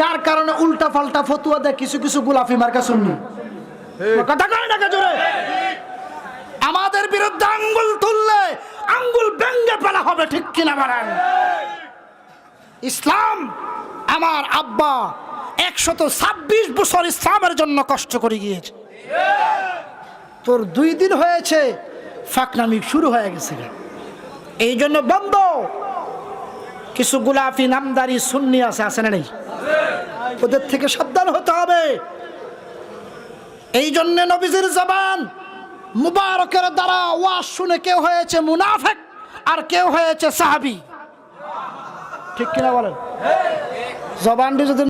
যার কারণে উল্টা পাল্টা ফতুয়া দেয় কিছু কিছু গোলাপি মার্কা সুন্নি। কথা কয় না জোরে? আমাদের বিরুদ্ধে আঙ্গুল তুললে আঙ্গুল ভেঙে ফেলা হবে, ঠিক কিনা বলেন? ইসলাম, আমার আব্বা 126 বছর ইসলামের জন্য কষ্ট করে গিয়েছে। তোর 2 দিন হয়েছে ফাঁকনামি শুরু হয়ে গেছে, এই জন্য বন্ধ। কিছু গোলাপি নামদারি সুন্নি আছে না নেই? ওদের থেকে সাবধান হতে হবে। এই জন্য নবীজির জবান মুবারকের দ্বারা ওয়াজ শুনে কেউ হয়েছে মুনাফিক আর কেউ হয়েছে সাহাবী, ঠিক কিনা বলেন? জবানটি যদি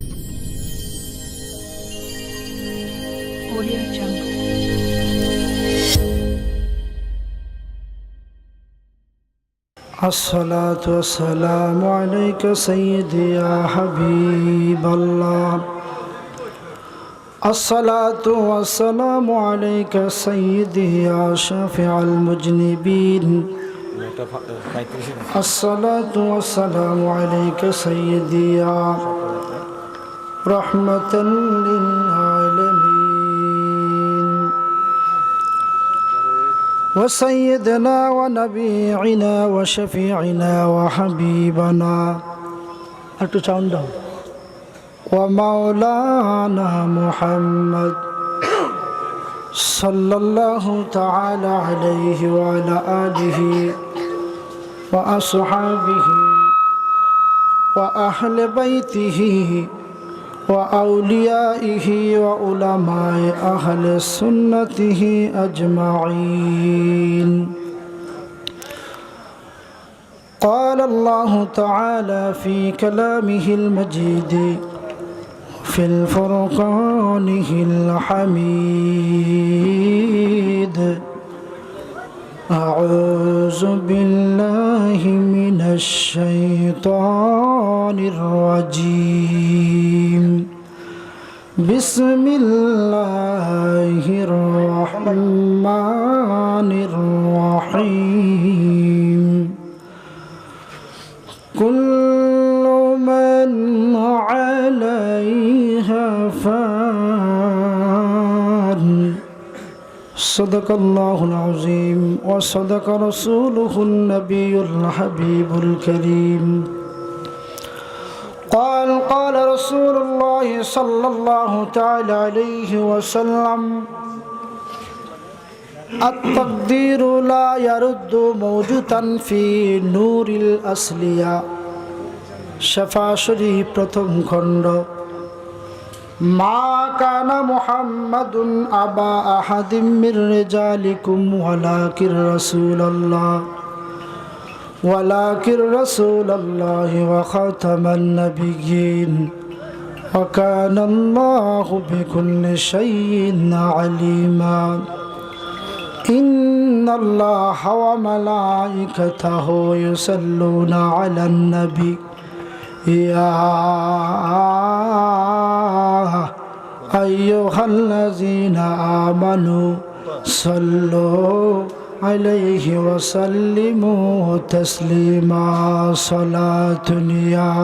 الصلاة والسلام عليك سيدي يا حبيب الله الصلاة والسلام عليك سيدي يا شافع المذنبين الصلاة والسلام عليك سيدي يا رحمة للعالمين وسيدنا ونبينا وشفيعنا وحبيبنا ومولانا محمد صلى الله تعالى عليه وعلى آله وأصحابه وأهل بيته وأوليائه وعلماء أهل سنته أجمعين. قال الله تعالى في كلامه المجيد في الفرقانه الحميد أعوذ بالله من الشيطان الرجيم بسم الله الرحمن الرحيم كل من عليها فان صدق الله العظيم وصدق رسوله النبي الحبيب الكريم. قال رسول الله صلى الله تعالى عليه وسلم التقدير لا يرد موجودا في نور الأصلية. شفا شريف প্রথম খণ্ড। ما كان محمد أبا أحد من رجالكم ولكن رسول الله وخاتم النبيين وكان الله بكل شيء عليما. إن الله وملائكته يصلون على النبي يا أيها الذين آمنوا صلوا عليه وسلموا تسليما. صلاة يا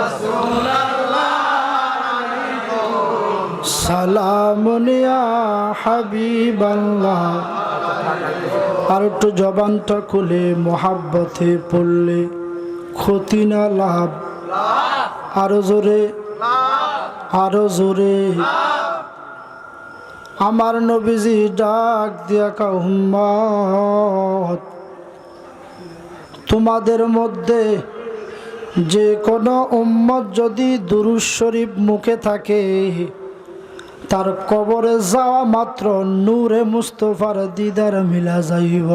رسول الله سلام يا حبيب الله. আর একটু জবানটা খুলে মোহাব্বতে পড়লে ক্ষতি না লাভ? আরো জোরে, আরো জোরে। আমার নবীজি ডাক দিয়া কা উম্মত, তোমাদের মধ্যে যে কোনো উম্মত যদি দুরূদ শরীফ মুখে থাকে তার কবরে যাওয়া মাত্র নূরে মুস্তাফার দিদার মিলা যাইব।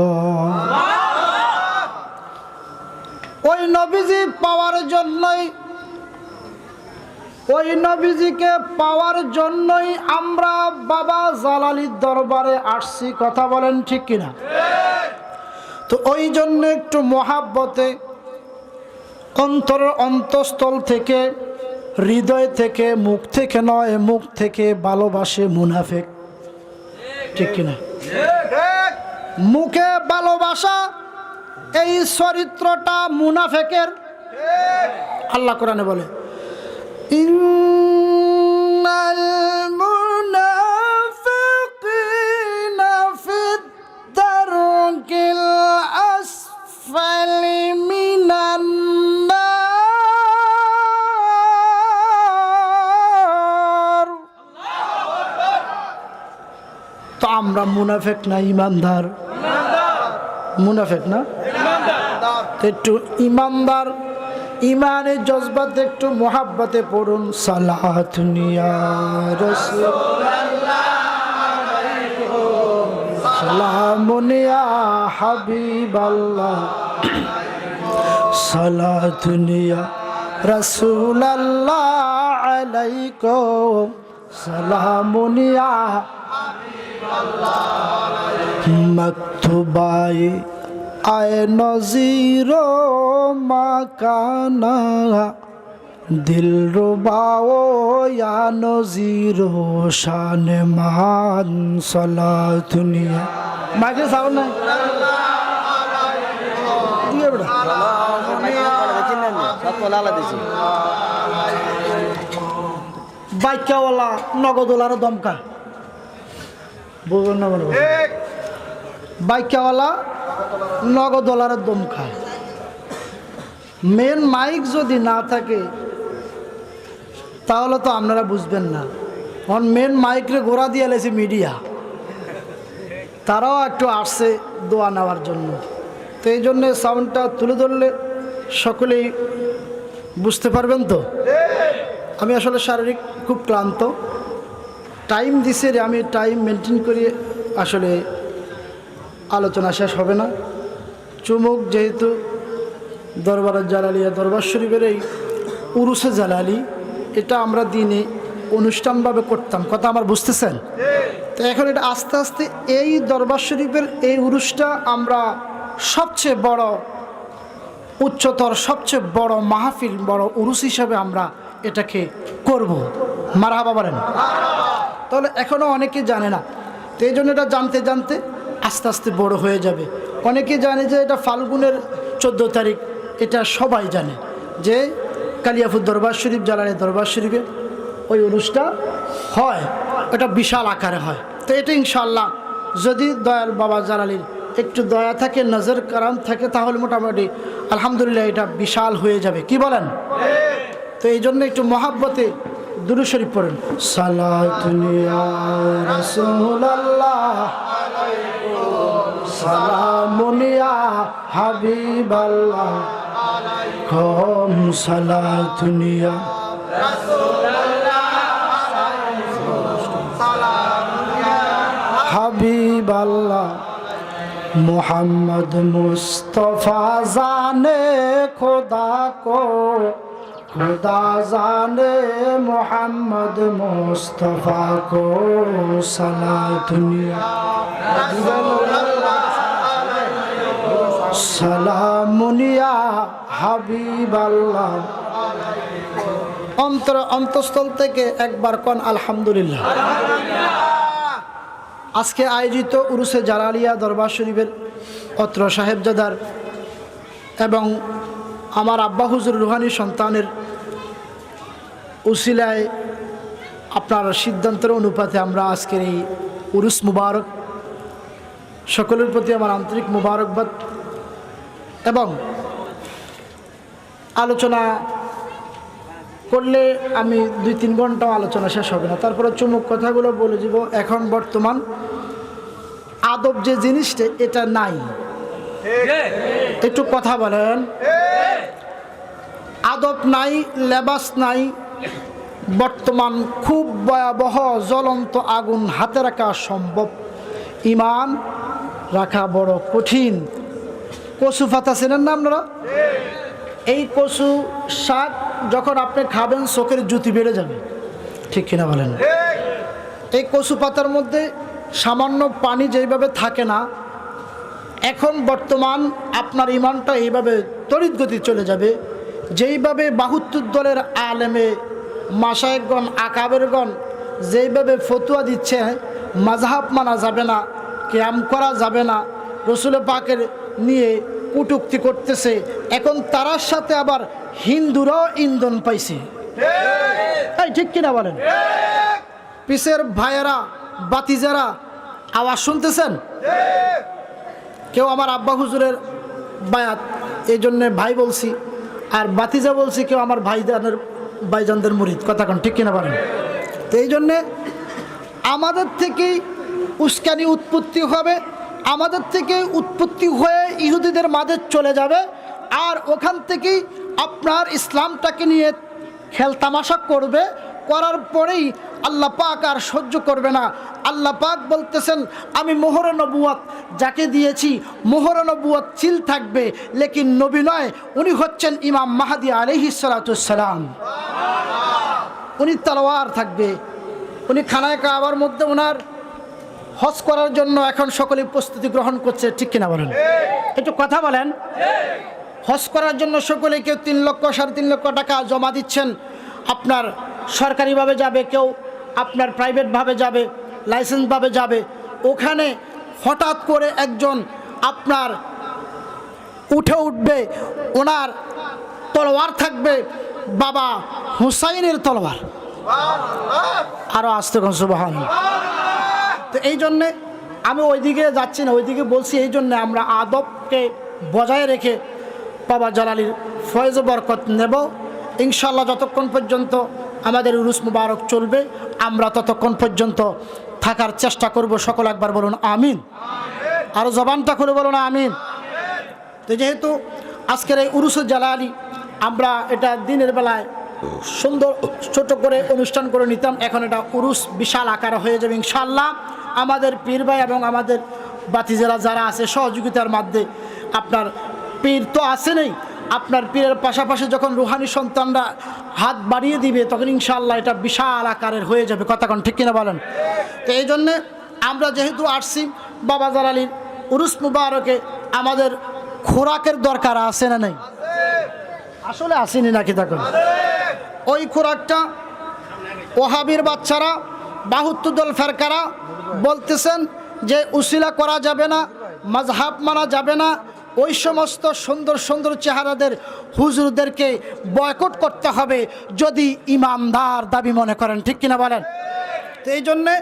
ওই নবীজি পাওয়ার জন্যই, ওই নবীজিকে পাওয়ার জন্যই আমরা বাবা জালালির দরবারে আসছি। কথা বলেন ঠিক কিনা? তো ওই জন্য একটু মহাব্বতে অন্তরের অন্তঃস্থল থেকে, হৃদয় থেকে, মুখ থেকে নয়, মুখ থেকে ভালোবাসে মুনাফিক, ঠিক কিনা? মুখে ভালোবাসা, এই চরিত্রটা মুনাফিকের। আল্লাহ কোরআনে বলে আমরা মুনাফেক না ইমানদার? মুনাফেক না, একটু ইমানদার। ইমানের জজবাতে একটু মোহাব্বতে পড়ুন সালাতুন ইয়া রাসূলুল্লাহ সালামুন ইয়া হাবিবাল্লাহ সালাতুন ইয়া রাসূলুল্লাহ আলাইকুম সালামুন ইয়া মকতুবাই আয় নজির মাকানা দিল রুবাও ইয়া নজির শান মান সালাতুনিয়া। মাইকে সাউন্ড নাই বাইকাওয়ালা নগদওয়ালার দমকা বুঝুন না মনে বাইকাওয়ালা নগদওয়ালার দম খায়। মেন মাইক যদি না থাকে তাহলে তো আপনারা বুঝবেন না। কারণ মেন মাইকরে গোড়া দিয়ে এলেছে মিডিয়া, তারাও একটু আসছে দোয়া নেওয়ার জন্য। তো এই জন্যে সাউন্ডটা তুলে ধরলে সকলেই বুঝতে পারবেন। তো আমি আসলে শারীরিক খুব ক্লান্ত, টাইম দিছে রে, আমি টাইম মেনটেন করি, আসলে আলোচনা শেষ হবে না। চুমুক যেহেতু দরবারের জালালিয়া দরবার শরীফের এই উরুসে জালালি, এটা আমরা দিনে অনুষ্ঠানভাবে করতাম, কথা আমার বুঝতেছেন? তো এখন এটা আস্তে আস্তে এই দরবার শরীফের এই উরুসটা আমরা সবচেয়ে বড় উচ্চতর সবচেয়ে বড় মাহফিল, বড় উরুস হিসাবে আমরা এটাকে করব। মারহাবা বলেন। তাহলে এখনও অনেকে জানে না, তো এই জন্য এটা জানতে জানতে আস্তে আস্তে বড় হয়ে যাবে। অনেকে জানে যে এটা ফাল্গুনের 14 তারিখ, এটা সবাই জানে যে কালিয়াপুর দরবার শরীফ জালালি দরবার শরীফে ওই উরুসটা হয়, এটা বিশাল আকারে হয়। তো এটা ইনশাআল্লাহ যদি দয়াল বাবা জালালির একটু দয়া থাকে, নজর কারাম থাকে, তাহলে মোটামুটি আলহামদুলিল্লাহ এটা বিশাল হয়ে যাবে। কি বলেন? তো এই জন্য একটু মহাব্বতে দুরূদ শরীফ পড়েন। সালাতুন ইয়া রাসূলুল্লাহ সালামুন ইয়া হাবিবাল্লাহ আলাইকুম সালাতুন ইয়া রাসূলুল্লাহ সালামুন ইয়া হাবিবাল্লাহ মুহাম্মদ মুস্তাফা জানে খোদা কো खुदा जाने मोहम्मद मुस्तफ़ा को सलातुनिया सलामुनिया হাবিবাল্লাহ। অন্তঃস্থল থেকে একবার কোন আলহামদুলিল্লাহ। আজকে আয়োজিত উরুসে জালালিয়া দরবার শরীফের অত্র সাহেবজাদার এবং আমার আব্বা হুজুর রুহানি সন্তানের উসিলায় আপনার সিদ্ধান্তের অনুপাতে আমরা আজকের এই উরুস মুবারক, সকলের প্রতি আমার আন্তরিক মুবারকবাদ। এবং আলোচনা করলে আমি 2-3 ঘন্টাও আলোচনা শেষ হবে না, তারপরে চুমুক কথাগুলো বলে দিব। এখন বর্তমান আদব যে জিনিসটা এটা নাই, একটু কথা বলেন। আদব নাই, লেবাস নাই। বর্তমান খুব ভয়াবহ জ্বলন্ত আগুন হাতে রাখা সম্ভব, ইমান রাখা বড় কঠিন। কচু পাতা চেনেন না আপনারা? এই কচু শাক যখন আপনি খাবেন চোখের জ্যোতি বেড়ে যাবে, ঠিক কিনা বলেন? এই কচু পাতার মধ্যে সামান্য পানি যেইভাবে থাকে না, এখন বর্তমান আপনার ইমানটা এইভাবে তড়িৎ গতি চলে যাবে, যেইভাবে 72 দলের আলেমে মাশায়েখগণ আকাবেরগণ যেইভাবে ফতুয়া দিচ্ছে, মাযহাব মানা যাবে না, কিয়াম করা যাবে না, রসুল পাকের নিয়ে কটূক্তি করতেছে। এখন তার সাথে আবার হিন্দুরাও ইন্ধন পাইছে, এই ঠিক কিনা বলেন? পিসের ভাইয়েরা বাতিজারা আওয়াজ শুনতেছেন? কেউ আমার আব্বা হুজুরের বায়াত, এই জন্যে ভাই বলছি, আর বাতিজা বলছি, কেউ আমার ভাইজানদের মুরিদ, কথা কোন ঠিক কিনা বলেন? তো এই জন্যে আমাদের থেকেই উস্কানি উৎপত্তি হবে, আমাদের থেকে উৎপত্তি হয়ে ইহুদিদের মাঝে চলে যাবে, আর ওখান থেকেই আপনার ইসলামটাকে নিয়ে খেলতামাশা করবে। করার পরেই আল্লাহ পাক আর সহ্য করবে না। আল্লাহ পাক বলতেছেন, আমি মোহরে নবুয়ত যাকে দিয়েছি, মোহরে নবুয়ত চিল থাকবে, লেকিন নবী নয়, উনি হচ্ছেন ইমাম মাহদি আলাইহিস সালাতুস সালাম। উনি তলোয়ার থাকবে, উনি খানায় কাবার মধ্যে ওনার হজ করার জন্য এখন সকলে প্রস্তুতি গ্রহণ করছে, ঠিক কিনা বলেন? একটু কথা বলেন। হজ করার জন্য সকলে কেউ 3 লক্ষ 3.5 লক্ষ টাকা জমা দিচ্ছেন। আপনার সরকারিভাবে যাবে, কেউ আপনার প্রাইভেটভাবে যাবে, লাইসেন্সভাবে যাবে। ওখানে হঠাৎ করে একজন আপনার উঠবে, ওনার তলোয়ার থাকবে বাবা হুসাইনের তলোয়ার। আরও আসতে কোন সুবহানাল্লাহ। তো এই জন্যে আমি ওইদিকে যাচ্ছি না, ওইদিকে বলছি এই জন্যে আমরা আদবকে বজায় রেখে বাবা জালালির ফয়েজ বরকত নেব ইনশাআল্লাহ। যতক্ষণ পর্যন্ত আমাদের উরুস মুবারক চলবে, আমরা ততক্ষণ পর্যন্ত থাকার চেষ্টা করব। সকল একবার বলুন আমিন। আরও জবানটা খুলে বলুন আমিন। তো যেহেতু আজকের এই উরুস জালালি আমরা এটা দিনের বেলায় সুন্দর ছোট করে অনুষ্ঠান করে নিতাম, এখন এটা উরুস বিশাল আকার হয়ে যাবে ইনশাআল্লাহ। আমাদের পীর ভাই এবং আমাদের বাতিজেরা যারা আছে সহযোগিতার মাধ্যমে, আপনার পীর তো আসেনই, আপনার পীরের পাশাপাশি যখন রুহানি সন্তানরা হাত বাড়িয়ে দিবে তখন ইনশাআল্লাহ এটা বিশাল আকারের হয়ে যাবে। কথা কোন ঠিক কিনা বলেন? তো এই জন্যে আমরা যেহেতু আসছি বাবা জালালির উরুস মুবারকে, আমাদের খোরাকের দরকার আছে না নেই? আসলে আসেনি নাকি? তখন ওই খোরাকটা ওহাবির বাচ্চারা, বাহুত্তুদল ফেরকারা বলতেছেন যে উসিলা করা যাবে না, মাযহাব মানা যাবে না, ওই সমস্ত সুন্দর সুন্দর চেহারাদের হুজুরদেরকে বয়কট করতে হবে যদি ইমানদার দাবি মনে করেন, ঠিক কিনা বলেন? তো এই জন্যে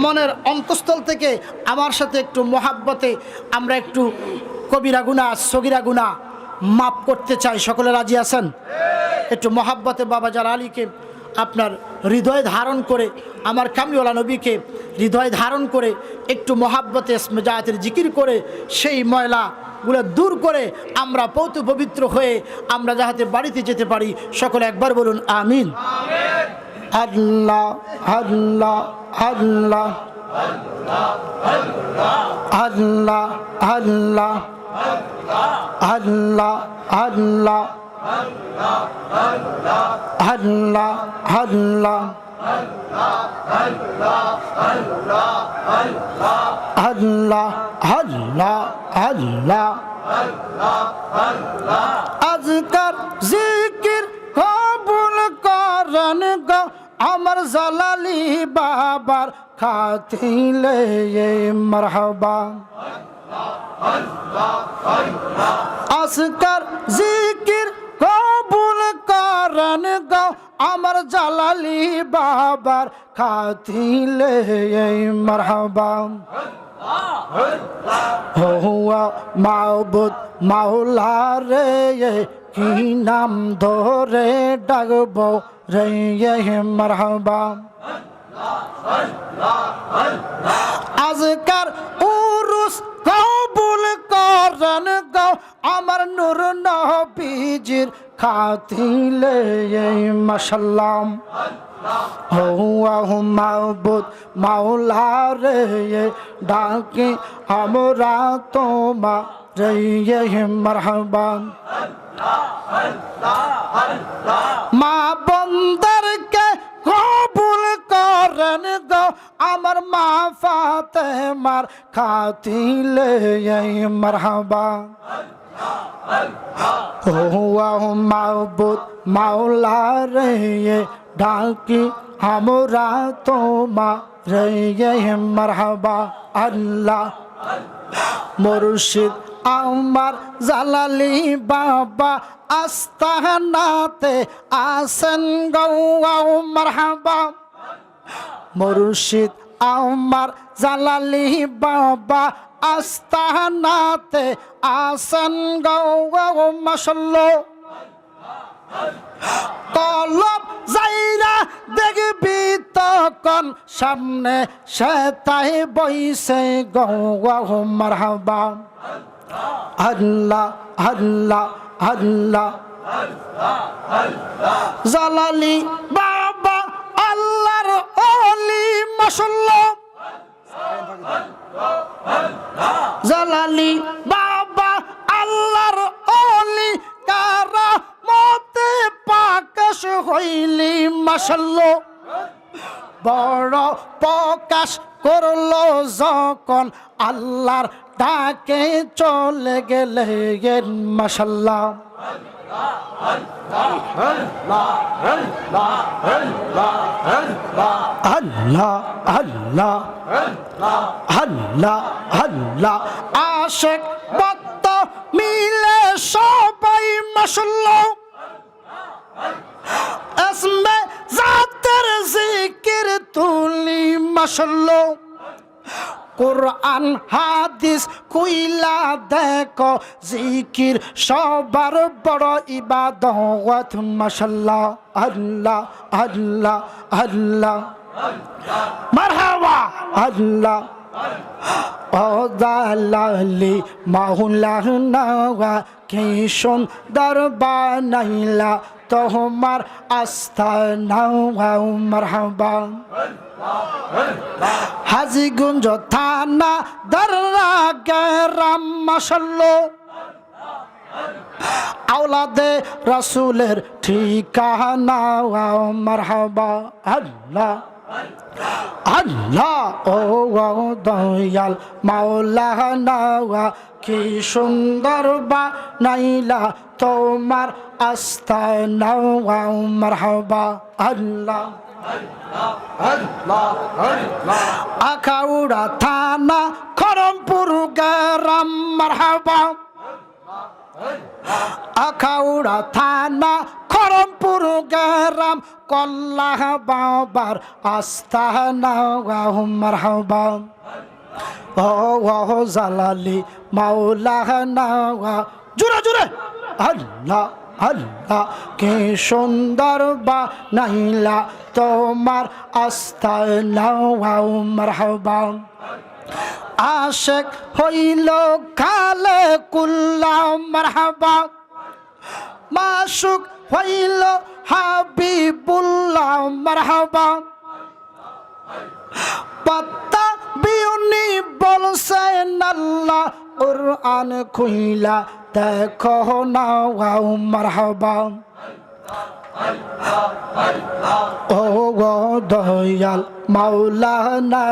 মনের অন্তঃস্থল থেকে আমার সাথে একটু মহাব্বতে আমরা একটু কবিরা গুনাহ সগীরা গুনাহ মাফ করতে চাই। সকলে রাজি আছেন? একটু মহাব্বতে বাবা জালালিকে আপনার হৃদয় ধারণ করে, আমার কামলিওয়ালা নবীকে হৃদয় ধারণ করে, একটু মহাব্বতে ইসমে জাতের জিকির করে, সেই ময়লাগুলো দূর করে আমরা পৌত পবিত্র হয়ে আমরা যাহাতে বাড়িতে যেতে পারি। সকলে একবার বলুন আমিন। আল্লাহ আল্লাহ আল্লাহ আল্লাহ আল্লাহ আল্লাহ আল্লাহ আল্লাহ আল্লাহ আল্লাহ আল্লাহ আল্লাহ আজকার জিকির কবুল করেন গো আমার জালালি বাবার খাতিলে মারহাবা। আজকার জিকির কবুল করেন গো আমার জালালি বাবার খাতিলে মারহাবা। হুয়া মাবুদ মাওলা রে, কি নাম ধরে ডাকবো রে মারহাবা। আজকার উরুস কবুল করেন গো আমার নূর নবীজির খাতিলে মাশাআল্লাহ। হুয়া মাবুদ মাওলা রে, ডাকে আমরা তোমা রে মারহাবা। মা বন্দরকে কবুল করেন গো আমার মা ফাতেমার খাতিলে মারহাবা। হুয়া মাবুদ মাওলা রে, ডাকি আমরা তোমা রে মারহাবা। আল্লাহ মুর্শিদ আমার জালালি বাবা আস্তানাতে আসেন গো মারহাবা। মুর্শিদ আমার জালালি বাবা আস্তানাতে আসেন গো মাশাআল্লাহ। কলব যাইরা দেখবি তো যখন সামনে সে তাই বইছে গো মারহাবা আল্লাহ আল্লাহ আল্লাহ জালালি বাবা আল্লাহর ওলি মাশাআল্লাহ জালালি বাবা আল্লাহর ওলি কারামতে পাকাশ হইলি মাশাআল্লাহ বড় প্রকাশ করলো যখন আল্লাহর ডাকে চলে গেলেন মাশাআল্লাহ আল্লাহ আল্লাহ আল্লাহ আল্লাহ আশিক ভক্ত মিলে সবাই মাশাআল্লাহ ইসমে জাতের জিকির তুলি মাশাআল্লাহ কুরআন হাদিস কইলা দেখো জিকির সবার বড় ইবাদত মাশাআল্লাহ আল্লাহ আল্লাহ আল্লাহ মারহাবা আল্লাহ ও জালালি মাওলানা কি সুন্দর বানাইলা তোমার আস্তানা মারহাবা হাজীগঞ্জ থানা দররা গ্রাম মাশাআল্লাহ আওলাদে রাসূলের ঠিকানা মারহাবা আল্লাহ আল্লাহ ও দয়াল মাওলানা কি সুন্দর বানাইলা তোমার আস্তানা মারহাবা আল্লাহ আখাউড়া থানা খড়মপুর গ্রাম মারহাবা আখাউড়া থানা খড়মপুর গ্রাম কল্লাহ বাবার আস্তানা মারহাবা ও জালালি মাওলানা জোরে জোরে আল্লাহ আল্লাহ কে সুন্দর বানাইলা তোমার আস্তানা মারহাবা আশিক হইল কালে কুল্লা মারহাবা মাশুক হইল হাবিবুল্লাহ মারহাবা পাত্তা বিউনি বলছেন আল্লাহ কুরআন খুইলা দেখো না মারহাবা ও দয়াল মাওলানা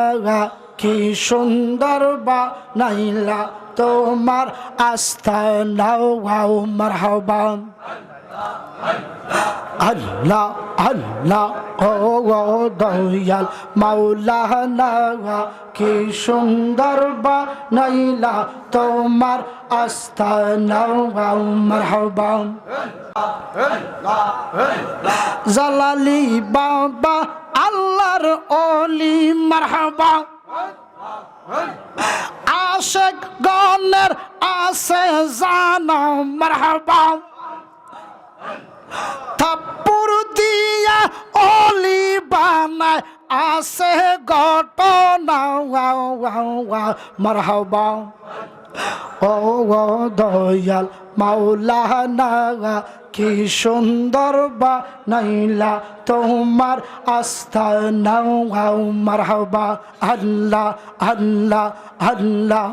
কি সুন্দর বানাইলা তোমার আস্তানা মারহাবা আল্লাহ আল্লাহ ও দয়াল মাওলানা কি সুন্দর বানাইলা তোমার আস্তানা মারহাবা জালালি বাবা আল্লাহর ওলি মারহাবা আশিক গণের আছে জানা মারহাবা থাপ্পর দিয়া অলি বানায় আছে ঘটনা মারহাবা ও দয়াল মাওলানা কি সুন্দর বানাইলা তোমার আস্তানা মারহাবা আল্লাহ আল্লাহ আল্লাহ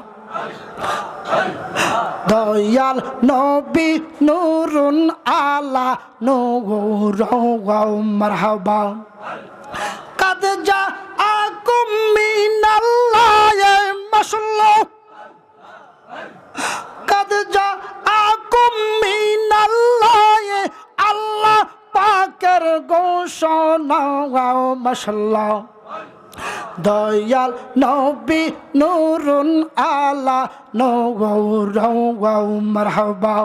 দয়াল নবী নূরুন আলা নূর মারহাবা কাদ জা আকুম মিনাল্লাহ মাশাআল্লাহ কাদ জা আকুম মিনাল্লাহ আল্লাহ পাকের ঘোষণা মাশাআল্লাহ দয়াল নবী নূরুন আলা নূর মারহাবা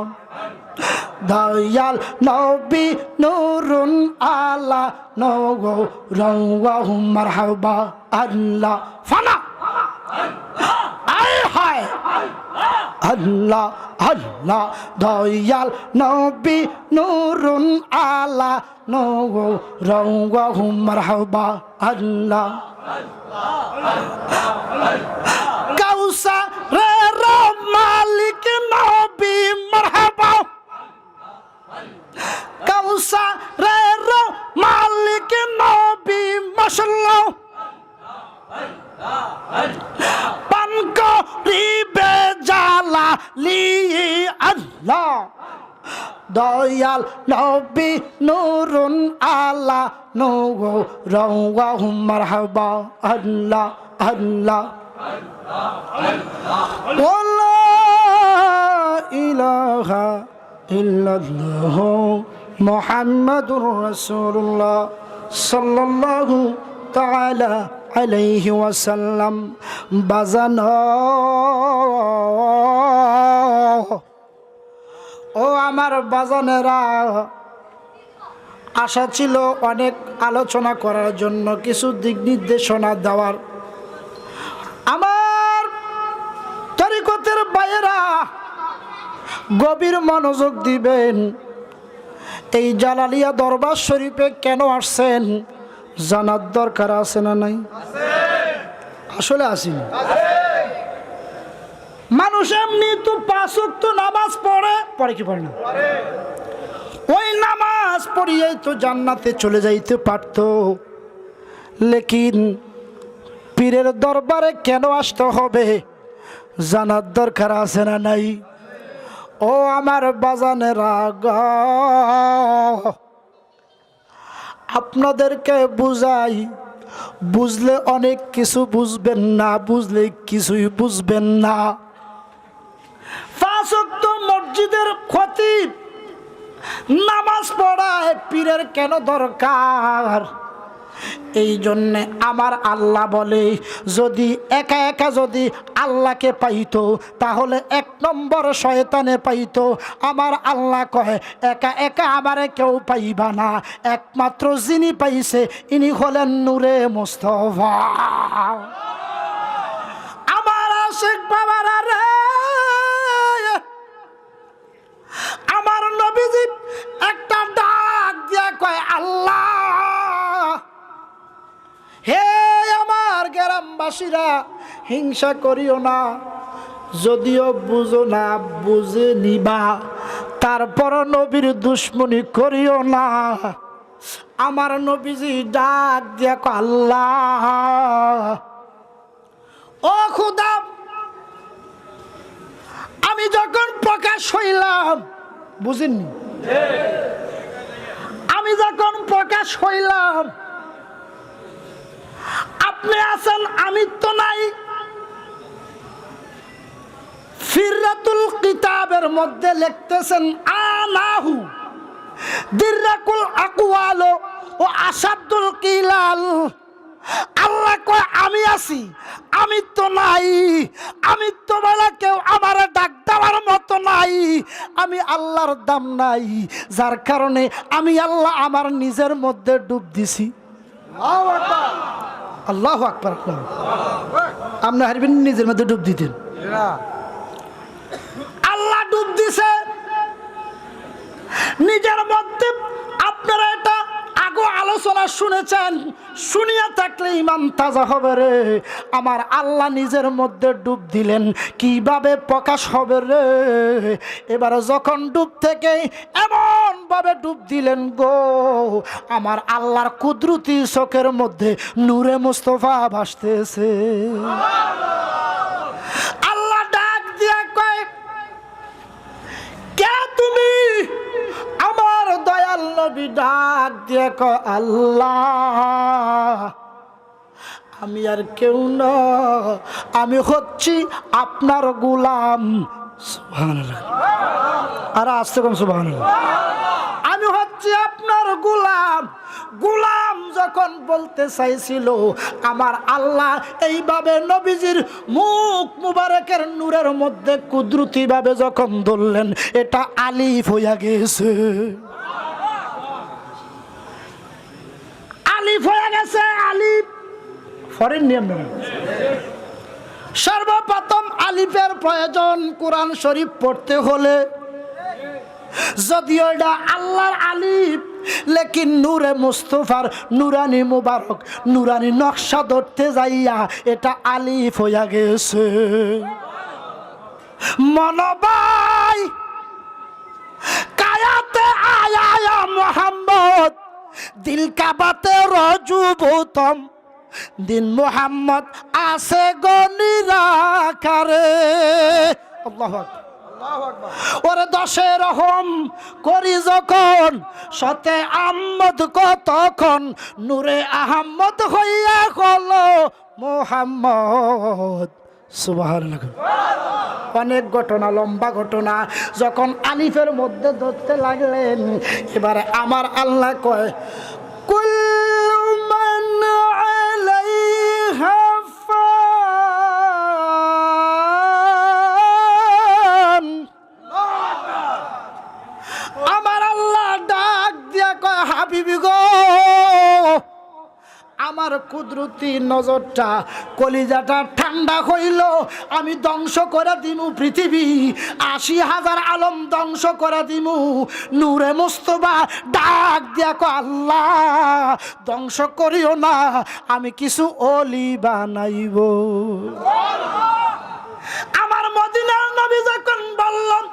দয়াল নবী নূরুন আলা নূর মারহাবা আল্লাহ ফানা আয় হায় আল্লাহ আল্লাহ দয়াল নবী নূরুন আলা নূরুহু মারহাবা আল্লাহ কাউসারের মালিক নবী মারহাবা কাউসারের মালিক নবী মাশাআল্লাহ পান করিবে জালালি আল্লাহ দয়াল নবী নূরুন আলা নূরুহু মারহাবা আল্লাহ আল্লাহ ওয়া ইলাহা ইল্লাল্লাহ মুহাম্মাদুর রাসূলুল্লাহ সাল্লাল্লাহু তাআলা আলাইহি ওয়াসাল্লাম। বাজানো ও আমার বাজানেরা, আশা ছিল অনেক আলোচনা করার জন্য, কিছু দিক নির্দেশনা দেওয়ার। আমার তরিকতের বাইরা গভীর মনোযোগ দিবেন। এই জালালিয়া দরবার শরীফে কেন আসছেন জানার দরকার আছে না নাই? আসলে আসেনি। মানুষ এমনি তো 5 ওয়াক্ত নামাজ পড়ে কি পড়ে না? ওই নামাজ পড়িয়েই তো জান্নাতে চলে যাইতে পারত। লেকিন পীরের দরবারে কেন আসতে হবে জানার দরকার আছে না নাই? ও আমার বাজানেরা, আপনাদেরকে বুঝাই, বুঝলে অনেক কিছু বুঝবেন না, বুঝলে কিছুই বুঝবেন না। 5 ওয়াক্ত মসজিদের খতিব নামাজ পড়ায় পীরের কেন দরকার? এই জন্যে আমার আল্লাহ বলে, যদি একা একা যদি আল্লাহকে পাইতো তাহলে 1 নম্বর শয়তানে পাইতো। আমার আল্লাহ কয়, একা একা আমারে কেউ পাইবা না, একমাত্র যিনি পাইছে ইনি হলেন নূরে মুস্তাফা। আমার আশিক বাবারা রে, আমার নবীজি একটা ডাক দিয়া কয়, আল্লাহ হে আমার গ্রামবাসীরা, হিংসা করিও না, যদিও বুঝো না বুঝে নিবা, তারপর নবীর দুশ্মনী করিও না। আমার নবীজি ডাক দিয়া কয়, আল্লাহ ও খুদা, আমি যখন প্রকাশ হইলাম, বুঝেননি, আমি যখন প্রকাশ হইলাম আপনি আছেন, আমি তো নাই। ফিরাতুল কিতাবের মধ্যে লিখতেছেন, আনাহু দিররাকুল আকওয়াল ও আসাদুল কিলাল। আল্লাহ কয়, আমি আছি, আমি তো নাই। আমি তো বলে কেউ আমার ডাক দেওয়ার মতো নাই। আমি আল্লাহর দাম নাই, যার কারণে আমি আল্লাহ আমার নিজের মধ্যে ডুব দিছি। আল্লাহু আকবার। আপনার হারবেন নিজের মধ্যে ডুব দিতেন, আল্লাহ ডুব দিছে নিজের মধ্যে। আপনারা এটা আগো আলোচনা শুনেছেন, শুনিয়া থাকলে ইমান তাজা হবে রে। আমার আল্লাহ নিজের মধ্যে ডুব দিলেন, কিভাবে প্রকাশ হবে রে? এবারে যখন ডুব থেকে এমন ভাবে ডুব দিলেন গো, আমার আল্লাহর কুদরতি চোখের মধ্যে নূরে মুস্তাফা ভাসতেছে। আল্লাহ ডাক দিয়া কয়, কে তুমি? আমার দয়াল নবী ডাক দিয়ে কয়, আল্লাহ আমি আর কেউ না, আমি হচ্ছি আপনার গোলাম। সুবহানাল্লাহ, আর আস্তে কম সুবহানাল্লাহ। আমি হচ্ছি আপনার গোলাম। গোলাম যখন বলতে চাইছিল, আমার আল্লাহ এইভাবে নবীজির মুখ মুবারকের নূরের মধ্যে কুদরতি ভাবে যখন ধরলেন, এটা আলিফ হইয়া গেছে, আলিফ হয়ে গেছে। আলিফ ফরেন নিয়ম না, সর্বপ্রথম আলিফের প্রয়োজন কোরআন শরীফ পড়তে হলে, যদিও এটা আল্লাহর আলিফ, লেকিন নূরে মুস্তফার নুরানি মুবারক নুরানি নকশা ধরতে যাইয়া এটা আলিফ হইয়া গেছে। মনবাই কায়াতে আয়া মোহাম্মদ দিল কাবাতে রজুবতম দিন মোহাম্মদ আছে গনিরাকারে। আল্লাহু আকবার। ওরে দশে রহম করি যখন সতে আহমদ কতক্ষণ নূরে আহমদ হইয়া হলো মোহাম্মদ। সুবহানাল্লাহ। অনেক ঘটনা, লম্বা ঘটনা। যখন আলিফের মধ্যে ধরতে লাগলেন, এবারে আমার আল্লাহ কয় কুল্লু মান আলাইহা ফান। আমার আল্লাহ ডাক দিয়া কয় হাবিবি গো, আমার কুদরতি নজরটা কলিজাটা ঠান্ডা হইল, আমি ধ্বংস করে দিমু পৃথিবী, ৮০,০০০ আলম ধ্বংস করে দিমু। নূরে মুস্তফা ডাক দিয়া কয় আল্লাহ ধ্বংস করিও না, আমি কিছু অলি বানাইব। আমার মদিনার নবী যখন বললাম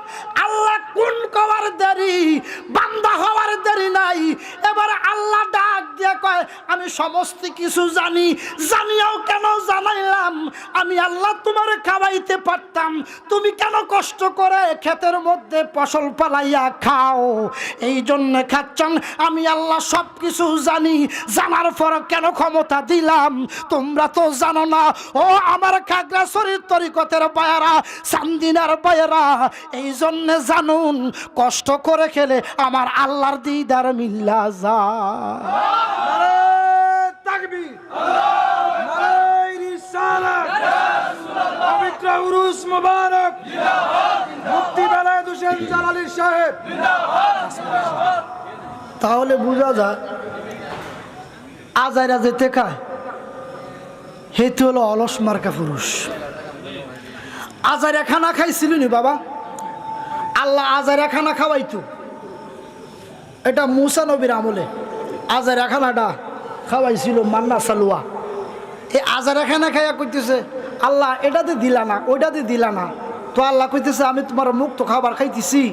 আল্লাহ কোন কওয়ার দেরি, বান্দা হওয়ার দেরি নাই। এবার আল্লাহ ডাক দিয়ে কয় আমি সমস্ত কিছু জানি, জানিয়াও কেন জানাইলাম, আমি আল্লাহ তোমার খাওয়াইতে পারতাম, তুমি কেন কষ্ট করে ক্ষেতের মধ্যে ফসল পালাইয়া খাও, এই জন্য খাচ্ছন। আমি আল্লাহ সব কিছু জানি, জানার পর কেন ক্ষমতা দিলাম তোমরা তো জানো না। ও আমার খাগড়াছড়ির তরিকতের বায়ারা, চান্দিনার বায়ারা, এই জন্য জানুন কষ্ট করে খেলে আমার আল্লাহর দিদার মিল্লা যায়। তাকবীর, নারে রিসালাত, পবিত্র উরুস মুবারক, মুফতি বেলায়েত হোসেন জালালী সাহেব। তাহলে বোঝা যায় আজাইরা যেতে খায় হেতু হলো অলস মার্কা পুরুষ। আজাইরা খানা খাইছিল নি বাবা? আল্লাহ আজাইরা খানা খাওয়াইতো। এটা মুসা নবীর আমলে আজাইরা খানাটা খাওয়াইছিল, মান্না সালুয়া। এই আজাইরা খানা খাইয়া কইতেছে আল্লাহ এটাতে দিলা না, ওইটাতে দিলা না। তো আল্লাহ কইতেছে আমি তোমার মুক্ত খাবার খাইতেছি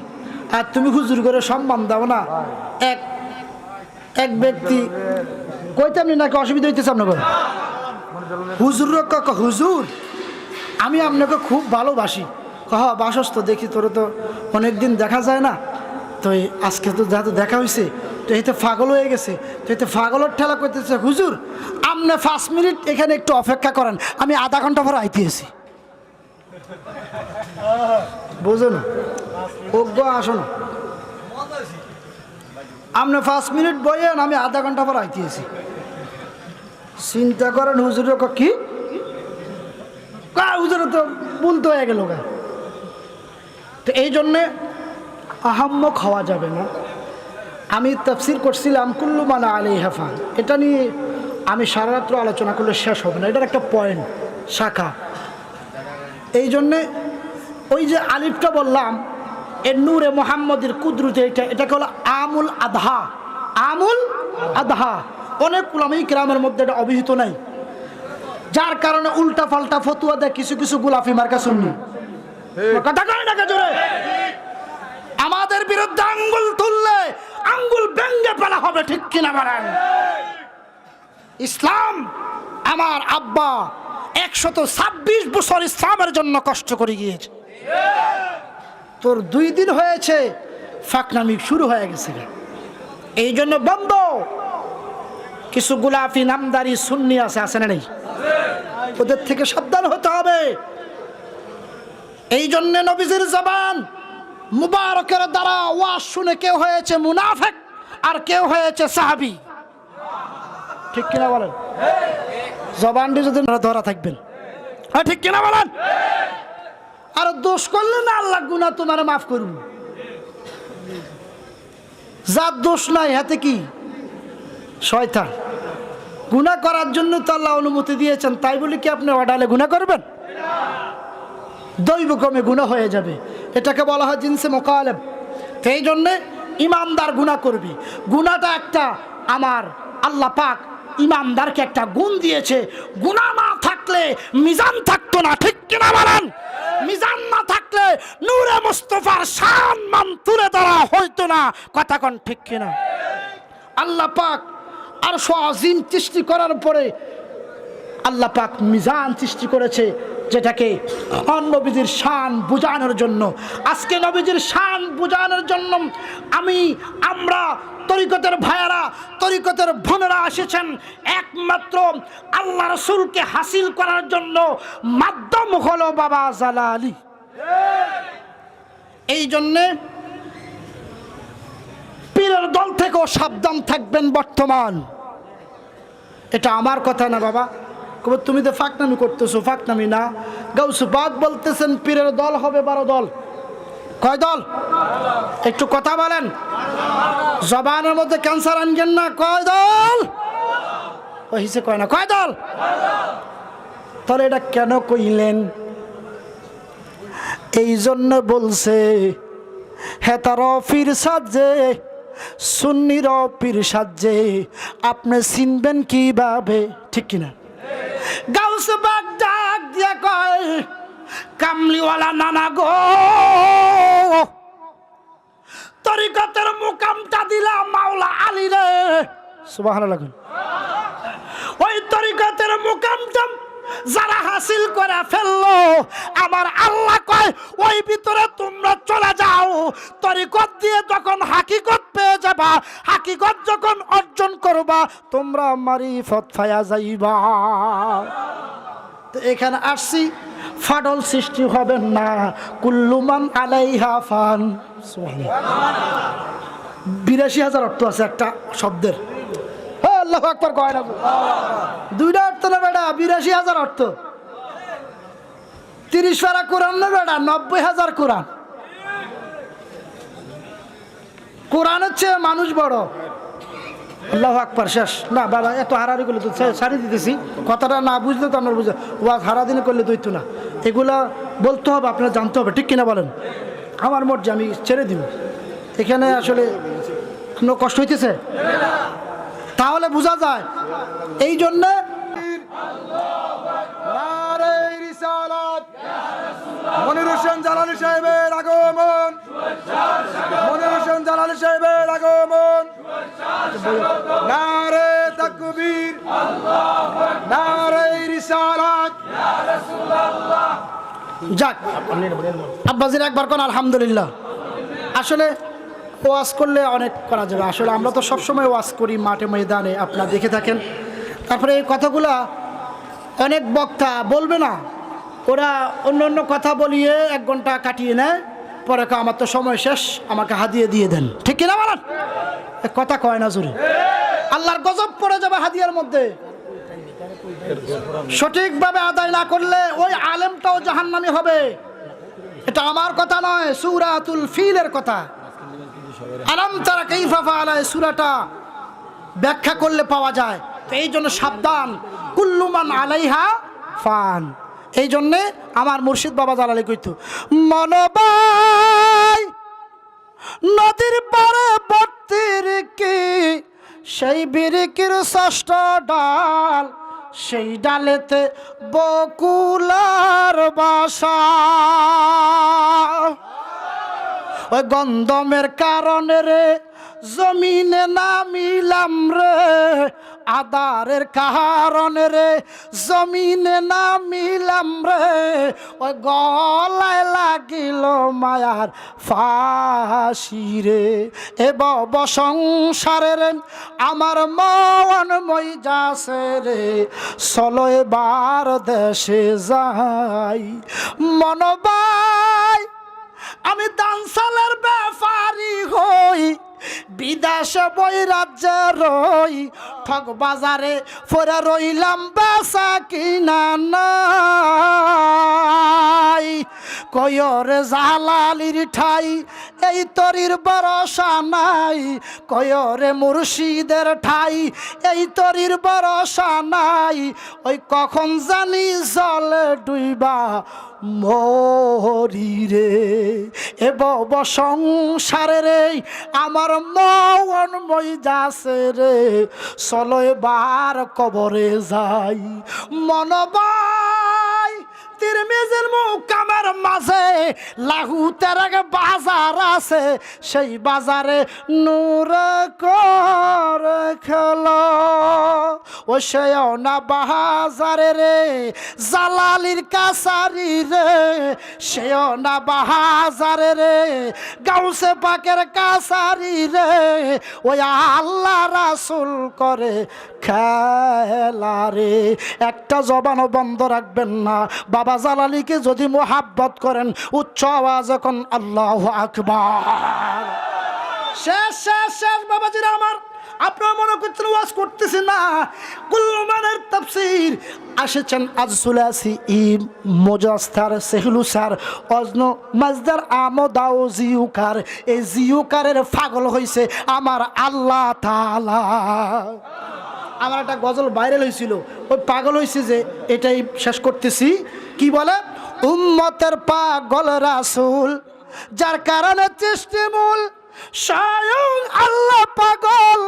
আর তুমি হুজুর করে সম্মান দাও না। এক ব্যক্তি কইতামনি নাকি অসুবিধা হইতেছে আপনাকে? হুজুর হুজুর আমি আপনাকে খুব ভালোবাসি। হ্যাঁ বাসস তো, দেখি তোর তো অনেকদিন দেখা যায় না, তো আজকে তো যেহেতু দেখা হয়েছে তো এতে পাগল হয়ে গেছে, তো এতে পাগলের ঠেলা করতেছে হুজুর আপনি 5 মিনিট এখানে একটু অপেক্ষা করেন, আমি আধা ঘন্টা পর আইতেছি। বুঝো না অজ্ঞ আসো না, আপনি 5 মিনিট বইয়েন, আমি আধা ঘন্টা পর আইতেছি। চিন্তা করেন হুজুরের কি হুজুর তো বলতে হয়ে গেল। তো এই জন্যে আহাম্মক হওয়া যাবে না। আমি তাফসীর করছিলাম কুল্লু মানা আলাইহা ফান, এটা নিয়ে আমি সারা রাত্র আলোচনা করলে শেষ হবে না, এটার একটা পয়েন্ট শাখা। এই জন্যে ওই যে আলিফটা বললাম এর নূরে মোহাম্মদের কুদরতে, এটাকে হলো আমুল আদহা। আমুল আদহা অনেক উলামায়ে কেরামের মধ্যে এটা অভিহিত নাই, যার কারণে উল্টা পাল্টা ফতুয়া দেয় কিছু কিছু গোলাফি মার্কা সুন্নি। কথা কয় না জোরে? আমাদের বিরুদ্ধে আঙ্গুল তুললে আঙ্গুল ভেঙে ফেলা হবে, ঠিক কিনা বলেন? ইসলাম আমার আব্বা 126 বছর ইসলামের জন্য কষ্ট করে গিয়েছে, তোর 2 দিন হয়েছে ফাকনামি শুরু হয়ে গেছে। এই জন্য বন্ধ, কিছু গোলাফি নামদারি সুন্নি আছে না নেই? ওদের থেকে সাবধান হতে হবে। এই জন্য নবীজির জবান মুবারকের দ্বারা ওয়াজ শুনে কেউ হয়েছে মুনাফিক আর কেউ হয়েছে সাহাবী, ঠিক কিনা বলেন? জবানটি যদি ধরা থাকবেন, হ্যাঁ ঠিক কিনা বলেন? আর দোষ করলে না আল্লাহ গুনাহ তোমার মাফ করুন। যার দোষ নাই হাতে কি শয়তান। গুনাহ করার জন্য তো আল্লাহ অনুমতি দিয়েছেন, তাই বলে কি আপনি অডালে গুনাহ করবেন? দৈবক্রমে গুনাহ হয়ে যাবে। এটাকে বলা হয় জিনসে মোকালেব। তো এই জন্যে ইমানদার গুনাহ করবি। গুনাহটা একটা, আমার আল্লাহ পাক ইমানদারকে একটা গুণ দিয়েছে। গুনাহ না থাকলে মিজান থাকতো না, ঠিক কিনা বলেন? মিজান না থাকলে নূরে মুস্তাফার শান মান তুলে ধরা হইতো না, কথা কোন ঠিক কিনা? আল্লাহ পাক আরশ আজিম সৃষ্টি করার পরে আল্লাহ পাক মিজান সৃষ্টি করেছে, যেটাকে নবীজির শান বোঝানোর জন্য। আজকে নবীজির শান বোঝানোর জন্য আমরা তরিকতের ভাইয়েরা, তরিকতের বোনেরা এসেছেন একমাত্র আল্লাহ রাসূলকে হাসিল করার জন্য। মাধ্যম হলো বাবা জালালি। এই জন্যে পীরের দল থেকেও সাবধান থাকবেন। বর্তমান এটা আমার কথা না বাবা, তুমি তো ফাঁকনামি করতেছো। ফাঁকনামি না, গাউস পাক বলতেছেন পীরের দল হবে 12 দল। কয় দল? একটু কথা বলেন, জবানের মধ্যে ক্যান্সার আনবেন না। কয় দল? ওই হিসে কয় না, কয় দল? তাহলে এটা কেন কইলেন? এই জন্য বলছে হেতার পীর সাজে, সুন্নির পীর সাজে, আপনি চিনবেন কিভাবে, ঠিক কিনা? গাউস পাক ডাক দিয়া কয়, কামলিওয়ালা নানা গো, তরিকতের মুকামটা দিলাম মাওলা আলী রে। সুবহানাল্লাহ। ওই তরিকতের মুকামটা যারা হাসিল করে ফেললো, আমার আল্লাহ কয় ওই ভিতরে তোমরা চলে যাও। তরিকত দিয়ে যখন হাকিকত পেয়ে যাবা, হাকিকত যখন অর্জন করবা, তোমরা মারিফত পায়া যাইবা। তো এখানে আসছি, ফাডল সৃষ্টি হবেন না। কুল্লুমান আলাইহা ফান। ৮২,০০০ অর্থ আছে একটা শব্দের। আল্লাহু আকবার কয় না? দুইটা অর্থ না বেটা, ৮২,০০০ অর্থ। ৩০ পারা কোরআন না বেটা, ৯০,০০০ কোরআন। কোরআন হচ্ছে মানুষ বড়। আল্লাহু আকবার, শেষ না বাবা। এত হারারি করলে তো সারি দিতেছি, কথাটা না বুঝলে তো আপনার বুঝে ওয়াজ হারাদিনে করলে দইতো না। এগুলা বলতে হবে, আপনার জানতে হবে, ঠিক কিনা বলেন? আমার মর্জি, আমি ছেড়ে দিব। এখানে আসলে কোনো কষ্ট হইতেছে? তাহলে বোঝা যায়। এই জন্যে মনির হোসেন জালালী সাহেবের আগমন, মনির হোসেন জালালী সাহেবের আগমন। নারে তাকবীর, নারে রিসালাত। যাক আব্বাজির একবার কোন আলহামদুলিল্লাহ। আসলে ওয়াজ করলে অনেক করা যাবে। আসলে আমরা তো সবসময় ওয়াজ করি মাঠে ময়দানে, আপনারা দেখে থাকেন। তারপরে এই কথাগুলা অনেক বক্তা বলবে না, ওরা অন্য অন্য কথা বলিয়ে 1 ঘন্টা কাটিয়ে নেয়, পরে আমার তো সময় শেষ, আমাকে হাদিয়ে দিয়ে দেন, ঠিক কিনা বলেন? কথা কয় না জোরে, আল্লাহর গজব পড়ে যাবে হাদিয়ার মধ্যে। সঠিকভাবে আদায় না করলে ওই আলেমটাও জাহান্নামী হবে। এটা আমার কথা নয়, সূরাতুল ফিলের কথা। আলাম তারা কাইফা ফাআলা, সূরাটা ব্যাখ্যা করলে পাওয়া যায়। তো এই জন্য সাবধান, কুল্লু মান আলাইহা ফান। এই জন্যে আমার মুর্শিদ বাবা জালালী কইতো, মনবাই নদীর পারে বর্তির কি, সেই বিরিকির ষষ্ঠ ডাল, সেই ডালেতে বকুলার বাসা। ওই গন্ধমের কারণে রে জমিনে নামিলাম রে, আদারের কারণে রে জমিনে নামিলাম রে, ওই গলায় লাগিল মায়ার ফাঁসি রে। এ বব সংসারে রে আমার মন মই যাছে রে, চলো এবার দেশে যাই। মনবাই আমি দানসালের ব্যাপারী হই, বিদেশে বই রাজ্যে রই, ঠক বাজারে ফরে রইলাম বেচা কিনা নাই। কয়রে জালালির ঠাই এই তরির ভরসা নাই, কয়রে মুর্শিদের ঠাই এই তরির ভরসা নাই। ওই কখন জানি জলে ডুইবা মরি রে এ বব সংসারে রে আমার মন মই যাছে রে চলো এবার কবরে যাই মনবাই তিরমিজির মুকামের মাঝে লাহুতের এক বাজার আছে সেই বাজারে নূর করে খেলো ও সেও না বাজারে রে জালালির কাছারি রে সেও না বাজারে রে গাউসে পাকের কাছারি রে ওই আল্লাহ রাসূল করে খেলা রে একটা জবানও বন্ধ রাখবেন না বাবা জালালিকে যদি মোহাব্বত করেন উচ্চ আওয়াজ এখন আল্লাহু আকবার শেষ শেষ শেষ বাবাজিরা আমার আপনারা মনে করছেন ওয়াজ করতেছি না কুলমানের তাফসীর আসেছেন আজ সুলাসি ই মুজাস্তার সেহলুসার অজন মাজদার আমদাও জিউকার এই জিউকারের পাগল হইছে আমার আল্লাহ তাআলা আমার একটা গজল ভাইরাল হয়েছিল ওই পাগল হয়েছে যে এটাই শেষ করতেছি কি বলে উম্মতের পাগল রাসূল যার কারণে সৃষ্টি মূল স্বয়ং আল্লাহ পাগল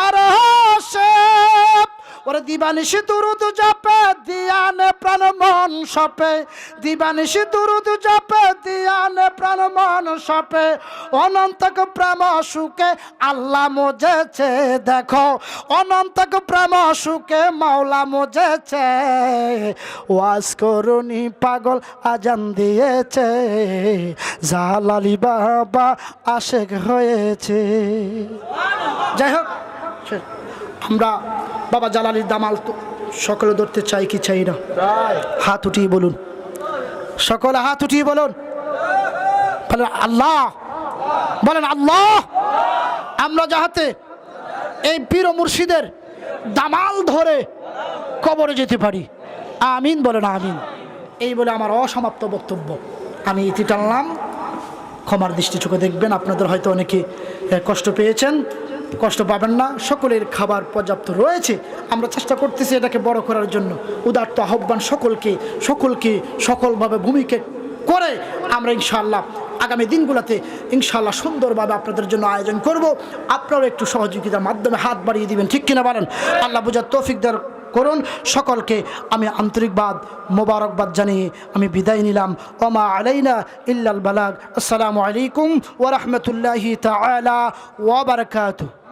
আর সে ওরে দিবানিশি দুরুদ জপে দিয়ানে প্রাণ মন সপে দিবানিশি দুরুদ জপে দিয়ানে প্রাণ মন সপে অনন্তক প্রেম সুখে আল্লাহ মজেছে দেখো অনন্তক প্রেম সুখে মাওলা মজেছে ওয়াজ করুনি পাগল আজান দিয়েছে জালালি বাবা আশেক হয়েছে যাই হোক আমরা বাবা জালালির দামাল তো সকলে ধরতে চাই কি চাই না হাত উঠিয়ে বলুন সকলে হাত উঠিয়ে বলুন বলেন আল্লাহ বলেন আল্লাহ আমরা যাহাতে এই পীর ও মুর্শিদের দামাল ধরে কবরে যেতে পারি আমিন বলেন আমিন এই বলে আমার অসমাপ্ত বক্তব্য আমি ইতি টানলাম ক্ষমার দৃষ্টি চোখে দেখবেন আপনাদের হয়তো অনেকে কষ্ট পেয়েছেন কষ্ট পাবেন না সকলের খাবার পর্যাপ্ত রয়েছে আমরা চেষ্টা করতেছি এটাকে বড় করার জন্য উদাত্ত আহ্বান সকলকে সকলভাবে ভূমিকা করে আমরা ইনশাআল্লাহ আগামী দিনগুলোতে ইনশাআল্লাহ সুন্দরভাবে আপনাদের জন্য আয়োজন করব আপনারাও একটু সহযোগিতার মাধ্যমে হাত বাড়িয়ে দিবেন ঠিক কিনা বলেন আল্লাহ বুঝার তৌফিক দান করুন সকলকে আমি আন্তরিকবাদ মোবারকবাদ জানিয়ে আমি বিদায় নিলাম ওমা আলাইনা ইল্লাল বালাগ আসসালামু আলাইকুম ওয়া রাহমাতুল্লাহি তাআলা ওয়া বারাকাতুহু